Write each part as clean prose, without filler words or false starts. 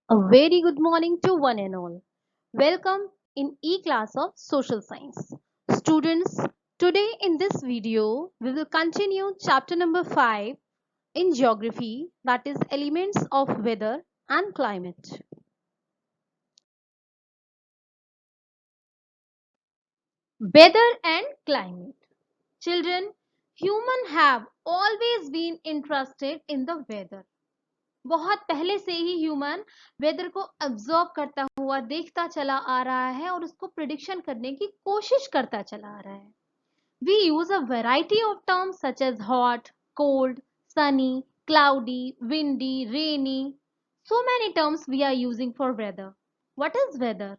A very good morning to one and all. Welcome in E-class of Social Science. Students, today in this video, we will continue chapter number 5 in geography, that is elements of weather and climate. Weather and climate. Children, humans have always been interested in the weather. बहुत पहले से ही human weather को observe करता हुआ देखता चला आ रहा है और उसको प्रिडिक्शन करने की कोशिश करता चला आ रहा है. We use a variety of terms such as hot, cold, sunny, cloudy, windy, rainy. So many terms we are using for weather. What is weather?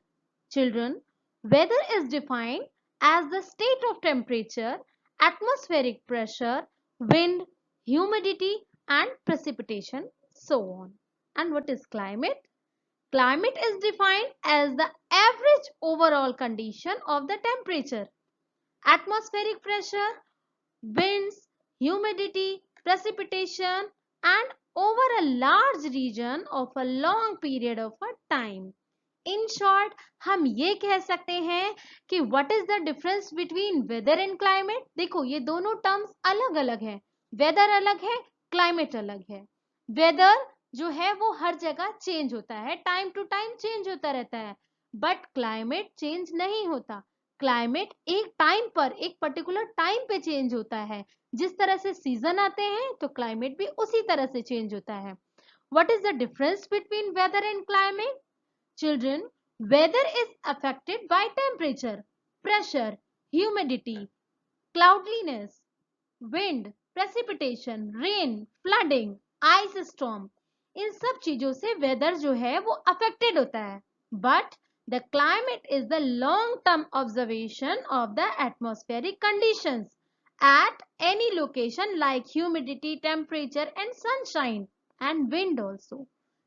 Children, weather is defined as the state of temperature, atmospheric pressure, wind, humidity, and precipitation, so on. And what is climate? Climate is defined as the average overall condition of the temperature, atmospheric pressure, winds, humidity, precipitation, and over a large region of a long period of a time. In short, हम ये कह सकते हैं कि what is the difference between weather and climate? देखो ये दोनों terms अलग अलग हैं. weather अलग है, climate अलग है. weather जो है वो हर जगह चेंज होता है, टाइम टू टाइम चेंज होता रहता है, बट क्लाइमेट चेंज नहीं होता. क्लाइमेट एक टाइम पर, एक पर्टिकुलर टाइम पे चेंज होता है. जिस तरह से सीजन आते हैं तो क्लाइमेट भी उसी तरह से चेंज होता है. What is the difference between weather and climate? Children, weather is affected by temperature, pressure, humidity, cloudiness, wind, precipitation, rain, flooding, ice storm. इन सब चीजों से वेदर जो है वो अफेक्टेड होता है. But the climate is the long term observation of the atmospheric conditions at any location like humidity, temperature and sunshine and wind also.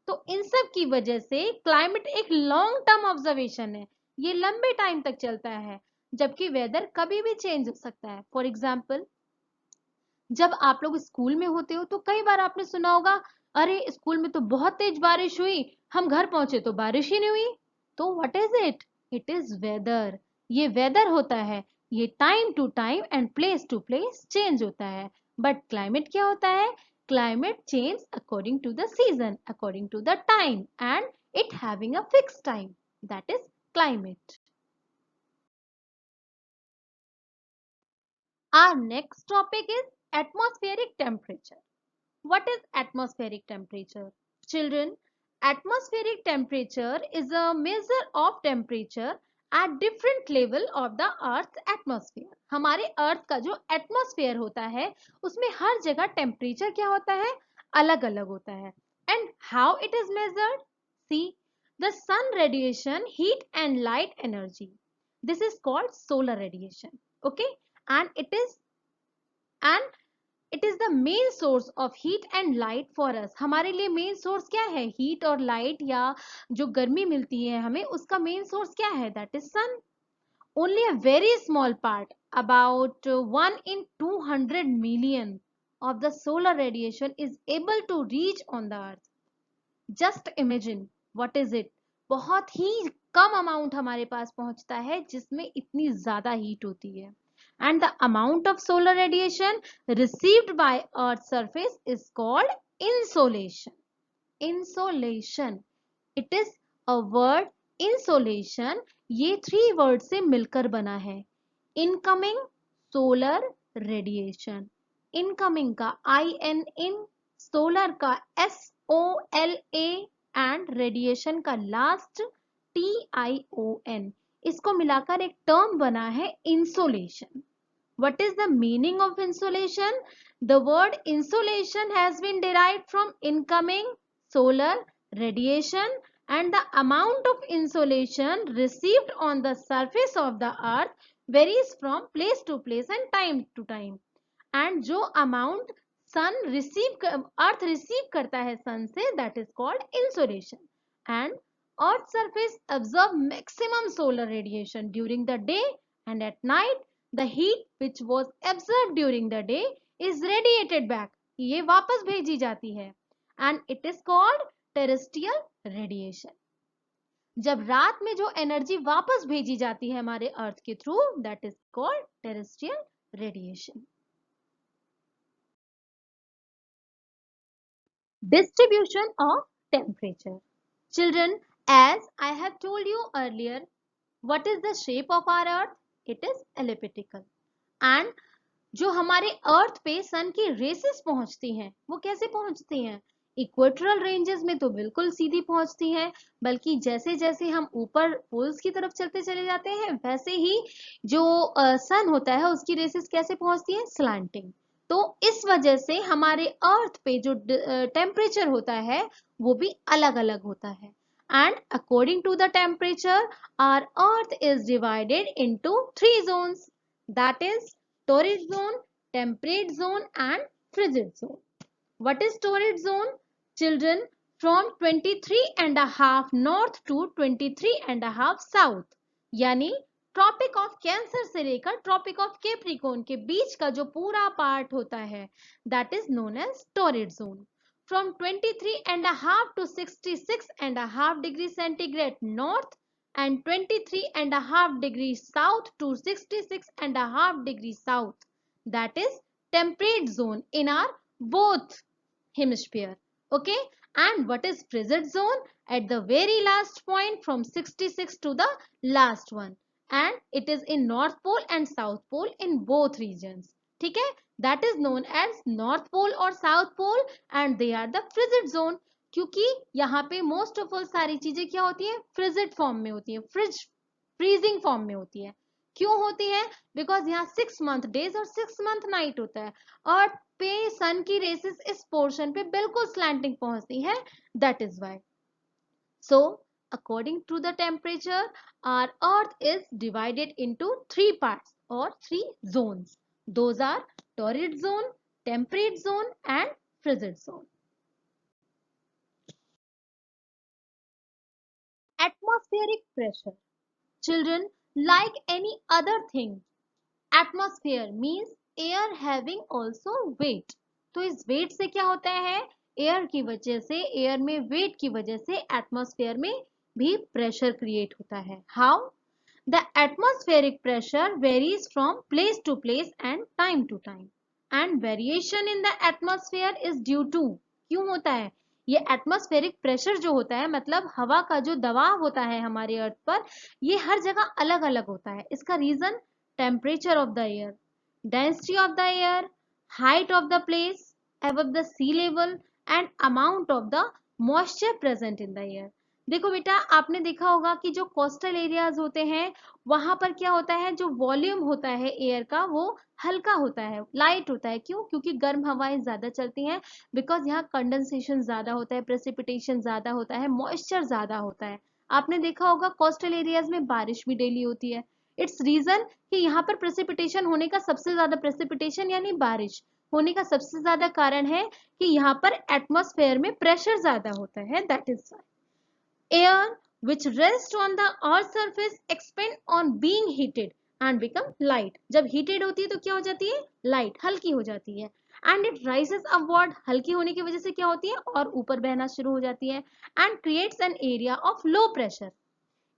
तो इन सब की वजह से क्लाइमेट एक लॉन्ग टर्म ऑब्जर्वेशन है, ये लंबे टाइम तक चलता है, जबकि वेदर कभी भी चेंज हो सकता है. फॉर एग्जाम्पल, जब आप लोग स्कूल में होते हो तो कई बार आपने सुना होगा, अरे स्कूल में तो बहुत तेज बारिश हुई, हम घर पहुंचे तो बारिश ही नहीं हुई. तो what is it? It is weather. ये वेदर होता है, ये time to time and place to place change होता है. बट क्लाइमेट क्या होता है? Climate change according to the season, according to the time, and it having a fix time. That is climate. Our next topic is atmospheric temperature. What is atmospheric temperature? Children, atmospheric temperature is a measure of temperature at different level of the earth's atmosphere. हमारे अर्थ का जो atmosphere होता है उसमें हर जगह temperature क्या होता है? अलग अलग होता है. And how it is measured? See, the sun radiation, heat and light energy. This is called solar radiation. Okay, and it is the main source of heat and light for us. हमारे लिए main source क्या है? Heat और light या जो गर्मी मिलती है हमें, उसका मेन सोर्स क्या है? That is sun. Only a very small part, about 1 in 200 million of the solar radiation is able to reach on the earth. Just imagine, what is it? बहुत ही कम अमाउंट हमारे पास पहुंचता है जिसमें इतनी ज्यादा हीट होती है. And the amount of solar radiation received by Earth's surface is called insolation. Insolation. It is a word, insolation. ये 3 वर्ड से मिलकर बना है. Incoming solar radiation. इनकमिंग का IN इन, सोलर का SOLA एंड रेडिएशन का लास्ट TION. इसको मिलाकर एक टर्म बना है insolation. What is the meaning of insolation? The word insolation has been derived from incoming solar radiation, and the amount of insolation received on the surface of the earth varies from place to place and time to time. And जो amount earth receive करता है sun से, that is called insolation. And earth surface absorb maximum solar radiation during the day, and at night the heat which was absorbed during the day is radiated back. ये वापस भेजी जाती है. And it is called terrestrial radiation. जब रात में जो energy वापस भेजी जाती है हमारे अर्थ के through, that is called terrestrial radiation. Distribution of temperature. Children, as I have told you earlier, what is the shape of our earth? It is elliptical. And जो हमारे अर्थ पे सन की रेसेस पहुंचती हैं वो कैसे पहुंचती हैं? इक्वेटोरल रेंजेस में तो बिल्कुल सीधी पहुंचती हैं, बल्कि जैसे जैसे हम ऊपर पोल्स की तरफ चलते चले जाते हैं वैसे ही जो सन होता है उसकी रेसेस कैसे पहुंचती हैं? स्लैंटिंग। तो इस वजह से हमारे अर्थ पे जो टेम्परेचर होता है वो भी अलग अलग होता है। And according to the temperature our earth is divided into 3 zones, that is torrid zone, temperate zone and frigid zone. What is torrid zone? Children, from 23.5 north to 23.5 south, यानी ट्रॉपिक ऑफ कैंसर से लेकर tropic of Capricorn के बीच का जो पूरा part होता है that is known as torrid zone. From 23.5 to 66.5 degree centigrade north and 23.5 degrees south to 66.5 degrees south, that is temperate zone in our both hemisphere. Okay, and what is frigid zone? At the very last point from 66 to the last one, and it is in north pole and south pole in both regions. ठीक है, that is known as north pole or south pole and they are the frigid zone, क्योंकि यहाँ पे most of all सारी चीजें क्या होती है? फ्रिजिड फॉर्म में होती है, फ्रीजिंग फॉर्म में होती है। क्यों होती है? बिकॉज यहाँ 6 मंथ डेज और 6 मंथ नाइट होता है और पे सन की रेसेस इस पोर्शन पे बिल्कुल स्लैंटिंग पहुंचती है, that is why. So according to the temperature our earth is divided into 3 parts or 3 zones. Those are torrid zone, temperate zone and frigid zone. Atmospheric pressure. Children, like any other thing, atmosphere means air having also weight. तो इस weight से क्या होता है? Air की वजह से, air में वेट की वजह से एटमॉस्फेयर में भी प्रेशर क्रिएट होता है। How? The atmospheric pressure varies from place to place and time to time and variation in the atmosphere is due to, क्यों होता है? ये एटमॉस्फेरिक प्रेशर जो होता है मतलब हवा का जो दबाव होता है हमारे अर्थ पर, ये हर जगह अलग अलग होता है। इसका reason temperature of the air, density of the air, height of the place above the sea level and amount of the moisture present in the air. देखो बेटा, आपने देखा होगा कि जो कोस्टल एरियाज होते हैं वहां पर क्या होता है, जो वॉल्यूम होता है एयर का वो हल्का होता है, लाइट होता है। क्यों? क्योंकि गर्म हवाएं ज्यादा चलती हैं, बिकॉज यहाँ कंडेंसेशन ज्यादा होता है, प्रेसिपिटेशन ज्यादा होता है, मॉइस्चर ज्यादा होता है। आपने देखा होगा कोस्टल एरियाज में बारिश भी डेली होती है। इट्स रीजन कि यहाँ पर प्रेसिपिटेशन होने का सबसे ज्यादा, प्रेसिपिटेशन यानी बारिश होने का सबसे ज्यादा कारण है कि यहाँ पर एटमॉस्फेयर में प्रेशर ज्यादा होता है, that is why. Air which rest on the earth surface expand on being heated and become light. जब heated होती है तो क्या हो जाती है? लाइट, हल्की हो जाती है। and it rises upward, हल्की होने की वजह से क्या होती है? और ऊपर बहना शुरू हो जाती है and creates an area of low pressure.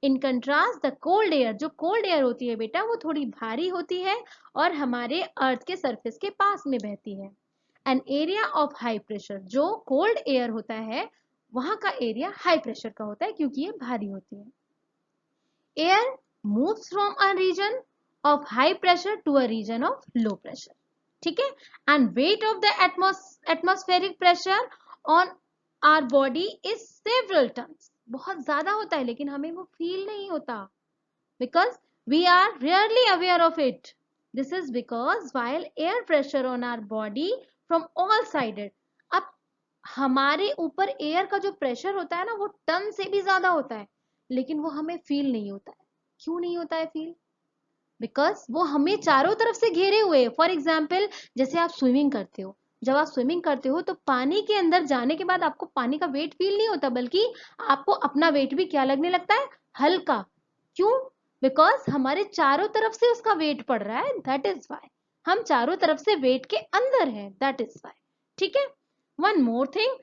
In contrast the cold air, जो कोल्ड एयर होती है बेटा वो थोड़ी भारी होती है और हमारे अर्थ के सरफेस के पास में बहती है। An area of high pressure, जो कोल्ड एयर होता है वहां का एरिया हाई प्रेशर का होता है क्योंकि ये भारी होती है। Air moves from a region of high pressure to a region of low pressure, ठीक है। And weight of the atmospheric pressure on our body is several tons, बहुत ज्यादा होता है लेकिन हमें वो फील नहीं होता, because we are rarely aware of it. This is because while air pressure on our body from all sided, अब हमारे ऊपर एयर का जो प्रेशर होता है ना वो टन से भी ज्यादा होता है, लेकिन वो हमें फील नहीं होता है। क्यों नहीं होता है फील? बिकॉज वो हमें चारों तरफ से घेरे हुए। फॉर एग्जाम्पल, जैसे आप स्विमिंग करते हो, जब आप स्विमिंग करते हो तो पानी के अंदर जाने के बाद आपको पानी का वेट फील नहीं होता, बल्कि आपको अपना वेट भी क्या लगने लगता है? हल्का। क्यों? बिकॉज हमारे चारों तरफ से उसका वेट पड़ रहा है, दैट इज वाई। हम चारों तरफ से वेट के अंदर है, दैट इज वाई, ठीक है। One more thing,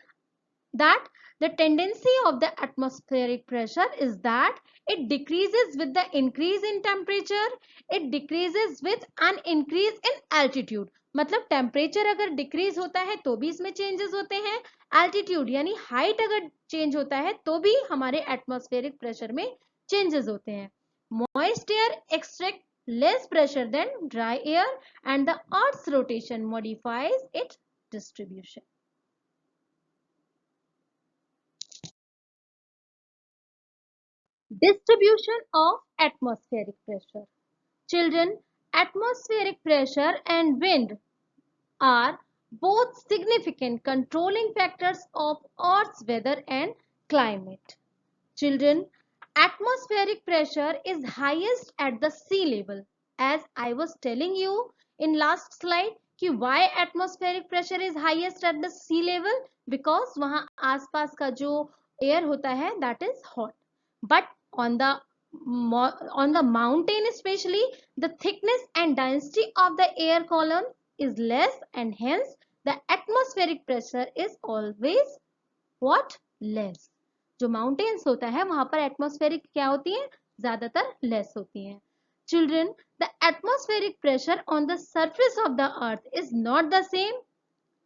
that The tendency of the atmospheric pressure is that it decreases with the increase in temperature, it decreases with an increase in altitude. मतलब टेम्परेचर अगर decrease होता है तो भी इसमें changes होते हैं, एल्टीट्यूड यानी हाइट अगर चेंज होता है तो भी हमारे एटमॉस्फेरिक प्रेशर में चेंजेस होते हैं. Moist air extract less pressure than dry air and the earth's rotation modifies its distribution. Distribution of atmospheric pressure. Children, atmospheric pressure and wind are both significant controlling factors of Earth's weather and climate. Children, atmospheric pressure is highest at the sea level. As I was telling you in last slide कि why atmospheric pressure is highest at the sea level, because वहाँ आसपास का जो air होता है that is hot. But on the mountain especially, the thickness and density of the air column is less and hence the atmospheric pressure is always what? Less. जो mountains होता है वहां पर एटमॉस्फेरिक क्या होती है? ज्यादातर लेस होती है. Children, the atmospheric pressure on the surface of the earth is not the same,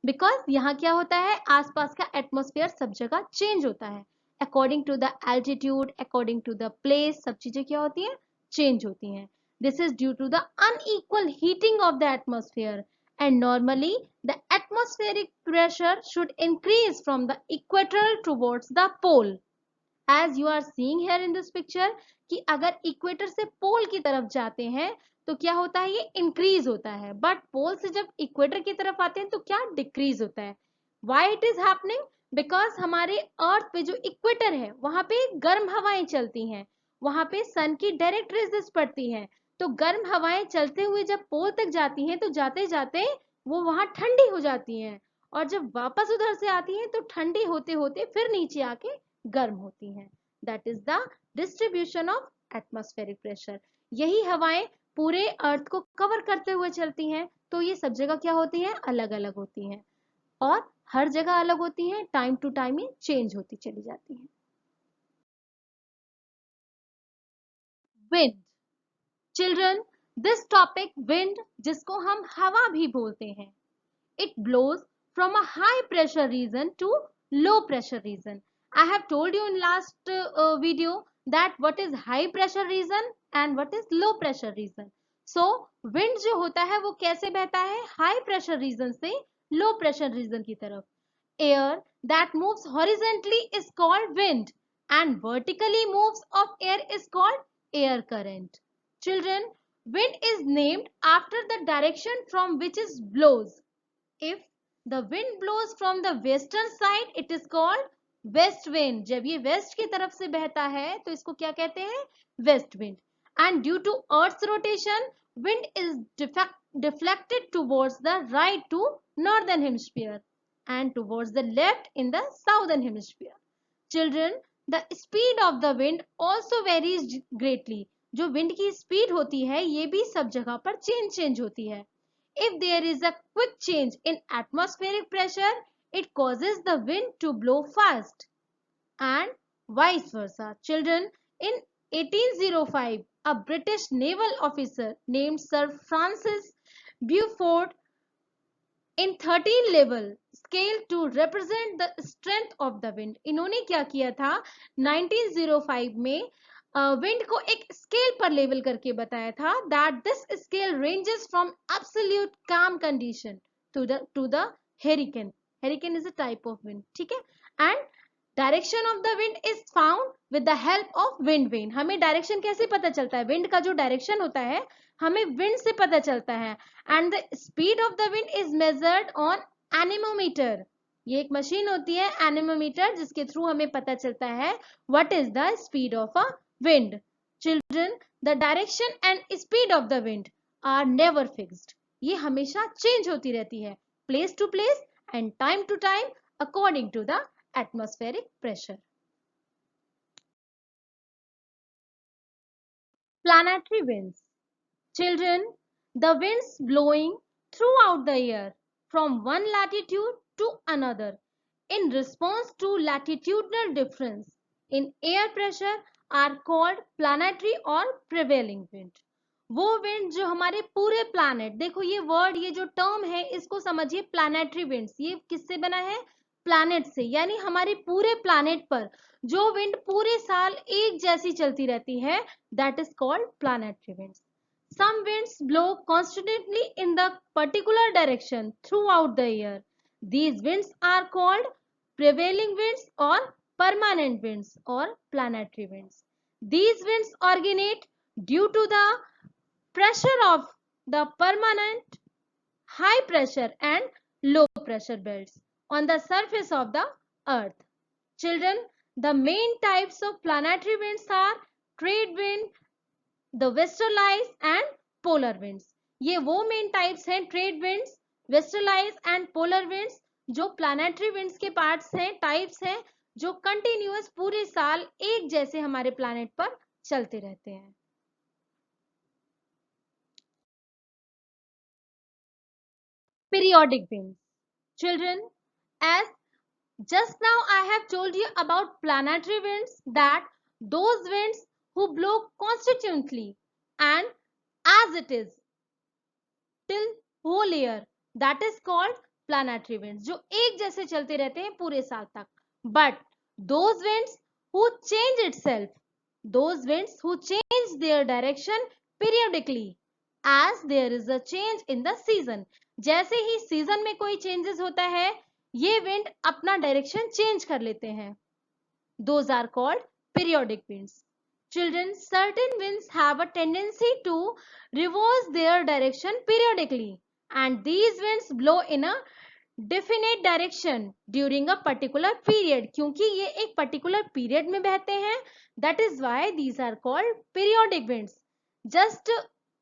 because यहाँ क्या होता है, आसपास का एटमॉस्फेयर सब जगह चेंज होता है. According to the altitude, according to the place, सब चीजें क्या होती हैं? चेंज होती हैं. This is due to the unequal heating of the atmosphere, and normally the atmospheric pressure should increase from the equator towards the pole. As you are seeing here in this picture कि अगर equator से पोल की तरफ जाते हैं तो क्या होता है? ये इंक्रीज होता है, बट पोल से जब इक्वेटर की तरफ आते हैं तो क्या डिक्रीज होता है. Why it is happening? Because हमारे अर्थ पे जो इक्वेटर है वहां पे गर्म हवाएं चलती हैं, वहां पे सन की डायरेक्ट रेजेस पड़ती हैं, तो गर्म हवाएं चलते हुए जब पोल तक जाती हैं तो जाते जाते वो वहां ठंडी हो जाती हैं, और जब वापस उधर से आती हैं तो ठंडी होते होते फिर नीचे आके गर्म होती हैं. That is the distribution of atmospheric pressure. यही हवाएं पूरे अर्थ को कवर करते हुए चलती हैं, तो ये सब जगह क्या होती हैं? अलग अलग होती हैं, और हर जगह अलग होती हैं, टाइम टू टाइम ही चेंज होती चली जाती हैं. Wind. Children, this topic wind, जिसको हम हवा भी बोलते हैं, it blows from a high pressure region to low pressure region. I have told you in last video that what is high pressure region and what is low pressure region. So wind जो होता है वो कैसे बहता है? high pressure region से low pressure region की तरफ. Air that moves horizontally is called wind and vertically moves of air is called air current. Children, wind is named after the direction from which it blows. If the wind blows from the western side, it is called west wind. जब ये west की तरफ से बहता है तो इसको क्या कहते हैं? West wind. And due to Earth's rotation, wind is deflected towards the right to northern hemisphere and towards the left in the southern hemisphere. Children, the speed of the wind also varies greatly. जो wind की speed होती है ये भी सब जगह पर change होती है. If there is a quick change in atmospheric pressure, it causes the wind to blow fast and vice versa. Children, in 1805, a British naval officer named Sir Francis Beaufort in 13 level scale to represent the strength of the wind. इन्होंने क्या किया था? 1905 में wind को एक scale पर level करके बताया था that this scale ranges from absolute calm condition to the hurricane. Hurricane is a type of wind, ठीक है. And direction of the wind is found with the help of wind vane. हमें direction कैसे पता चलता है? Wind का जो direction होता है हमें विंड से पता चलता है. And the speed of the wind is measured on anemometer. ये एक मशीन होती है एनेमोमीटर जिसके थ्रू हमें पता चलता है what is the speed of a wind. Children, the direction and speed of the wind are never fixed. ये हमेशा चेंज होती रहती है place to place and time to time according to the atmospheric pressure. Planetary winds. Children, the winds blowing throughout the year from one latitude to another in response to latitudinal difference in air pressure are called planetary or prevailing wind. वो wind जो हमारे पूरे planet, देखो ये word, ये जो term है इसको समझिए, प्लैनेटरी विंड्स, ये किससे बना है? प्लैनेट से, यानी हमारे पूरे प्लैनेट पर जो विंड पूरे साल एक जैसी चलती रहती है, that is called planetary winds. Some winds blow constantly in the particular direction throughout the year. These winds are called prevailing winds or permanent winds or planetary winds. These winds originate due to the pressure of the permanent high pressure and low pressure belts on the surface of the earth. Children, the main types of planetary winds are trade wind, the westerlies and polar winds. ये वो main types हैं, trade winds, westerlies and polar winds, जो planetary winds के parts हैं, types हैं, जो continuous पूरे साल एक जैसे हमारे प्लैनेट पर चलते रहते हैं. Periodic winds. Children, as just now I have told you about planetary winds, that those winds who blow constantly and as it is till whole year, that is called planetary winds, जो एक जैसे चलते रहते हैं पूरे साल तक. But those winds who change itself, those winds who change their direction periodically as there is a change in the season, जैसे ही सीजन में कोई चेंजेस होता है, ये विंड अपना डायरेक्शन चेंज कर लेते हैं. Those are called periodic winds. Children, certain winds have a tendency to reverse their direction periodically, and these winds blow in a definite direction during a particular period. क्योंकि ये एक particular period में बहते हैं, that is why these are called periodic winds. Just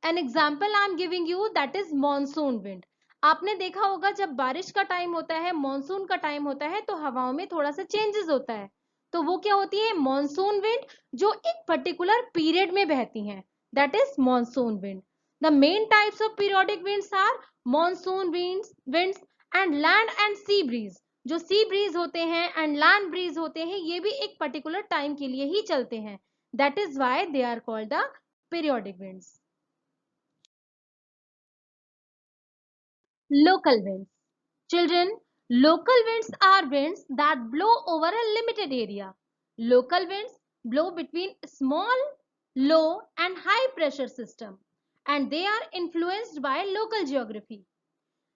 an example I am giving you, that is monsoon wind. आपने देखा होगा जब बारिश का टाइम होता है, मॉनसून का टाइम होता है, तो हवाओं में थोड़ा सा चेंजेस होता है, तो वो क्या होती है? मॉनसून विंड, जो एक पर्टिकुलर पीरियड में बहती हैं, that is monsoon wind. The main types of periodic winds are monsoon winds and land and sea breeze. जो सी ब्रीज होते हैं एंड लैंड ब्रीज होते हैं, ये भी एक पर्टिकुलर टाइम के लिए ही चलते हैं, that is why they are called the periodic winds. Local winds. Children, local winds are winds that blow over a limited area. Local winds blow between small, low and high pressure system, and they are influenced by local geography.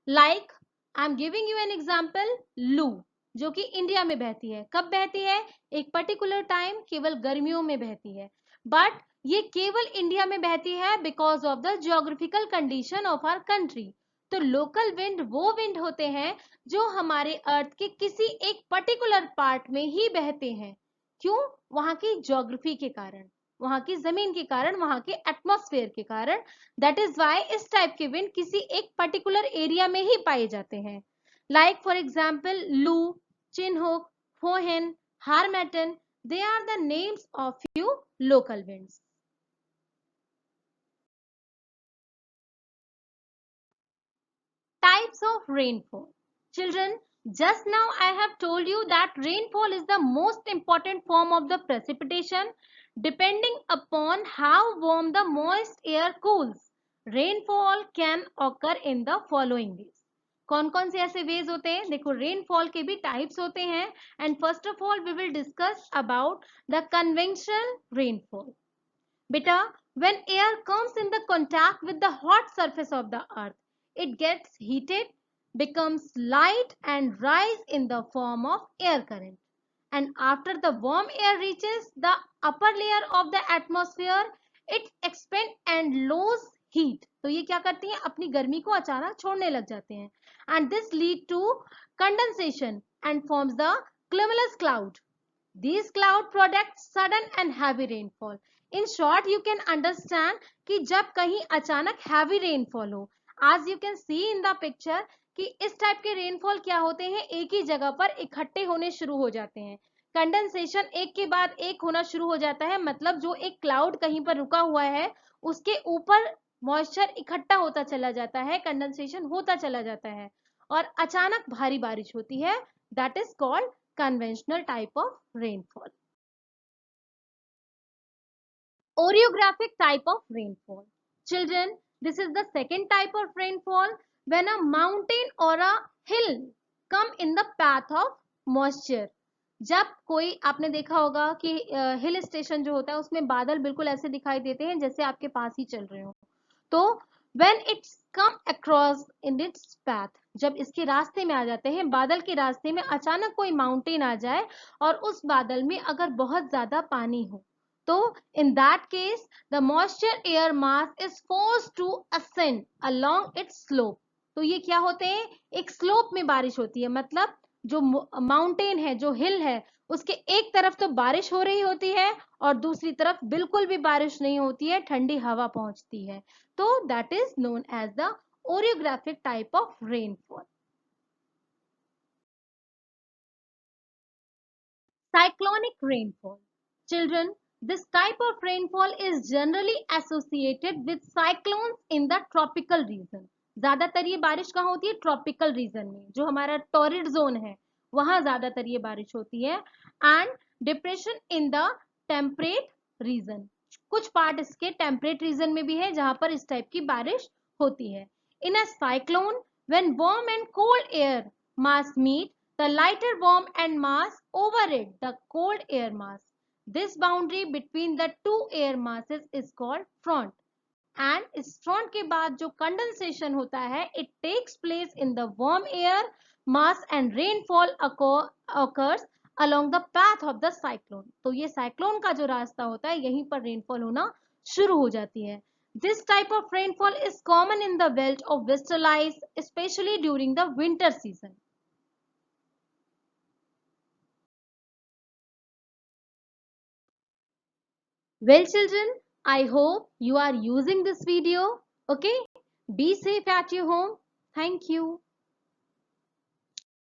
Like, I am giving you an example, लू, जो कि India में बहती है. कब बहती है? एक पर्टिकुलर टाइम, केवल गर्मियों में बहती है. बट ये केवल इंडिया में बहती है because of the geographical condition of our country. तो लोकल विंड वो विंड होते हैं जो हमारे अर्थ के किसी एक पर्टिकुलर पार्ट में ही बहते हैं. क्यों? वहां की ज्योग्राफी के कारण, वहां की जमीन के कारण, वहां के एटमॉस्फेयर के कारण. दैट इज वाई इस टाइप के विंड किसी एक पर्टिकुलर एरिया में ही पाए जाते हैं. Like for example loo, chinook, foehn, harmattan, they are the names of few local winds. Types of rainfall. Children, just now I have told you that rainfall is the most important form of the precipitation. Depending upon how warm the moist air cools, rainfall can occur in the following ways. कौन कौन से ऐसे veg होते हैं? देखो, rainfall के भी types होते हैं, and first of all we will discuss about the conventional rainfall. बेटा, when air comes in the contact with the hot surface of the earth, it gets heated, becomes light and rise in the form of air current. And after the warm air reaches the upper layer of the atmosphere, it expands and lose heat. तो ये क्या करती हैं? अपनी गर्मी को अचानक छोड़ने लग जाते हैं. And this lead to condensation and forms the cumulus cloud. These cloud produce sudden and heavy rainfall. In short, you can understand कि जब कहीं अचानक heavy rainfall हो, as you can see in the picture, कि इस type के rainfall क्या होते हैं? एक ही जगह पर इकट्ठे होने शुरू हो जाते हैं. कंडेंसेशन एक के बाद एक होना शुरू हो जाता है, मतलब जो एक क्लाउड कहीं पर रुका हुआ है उसके ऊपर मॉइस्चर इकट्ठा होता चला जाता है, कंडेंसेशन होता चला जाता है, और अचानक भारी बारिश होती है. That is called conventional type of rainfall. Orographic type of rainfall. Children, this is the second type of rainfall when a mountain or a hill come in the path of moisture. जब कोई आपने देखा होगा कि hill station जो होता है उसमें बादल बिल्कुल ऐसे दिखाई देते हैं जैसे आपके पास ही चल रहे हो. तो when it's come across in its path, जब इसके रास्ते में आ जाते हैं, बादल के रास्ते में अचानक कोई माउंटेन आ जाए और उस बादल में अगर बहुत ज्यादा पानी हो, तो in that case the moisture air mass is forced to ascend along its slope. तो ये क्या होते हैं, एक स्लोप में बारिश होती है, मतलब जो माउंटेन है, जो हिल है, उसके एक तरफ तो बारिश हो रही होती है और दूसरी तरफ बिल्कुल भी बारिश नहीं होती है, ठंडी हवा पहुंचती है. तो that is known as the orographic type of rainfall. Cyclonic rainfall. Children, this type of rainfall is generally associated with cyclones in the tropical region. ज्यादातर ये बारिश कहाँ होती है, ट्रॉपिकल रीजन में, जो हमारा टॉरिड जोन है वहां ज्यादातर ये बारिश होती है. And depression in the temperate region, कुछ पार्ट इसके टेम्परेट रीजन में भी है जहां पर इस टाइप की बारिश होती है. In a cyclone when warm and cold air mass meet, the lighter warm and mass overrid the cold air mass. This boundary between the two air masses is called front. And इस front के बाद जो condensation होता है, it takes place in the warm air mass and rainfall occurs along the path of the cyclone. तो ये cyclone का जो रास्ता होता है, यहीं पर rainfall होना शुरू हो जाती है. This type of rainfall is common in the belt of Western ice, especially during the winter season. Well, children, I hope you are using this video. Okay, be safe at your home. Thank you.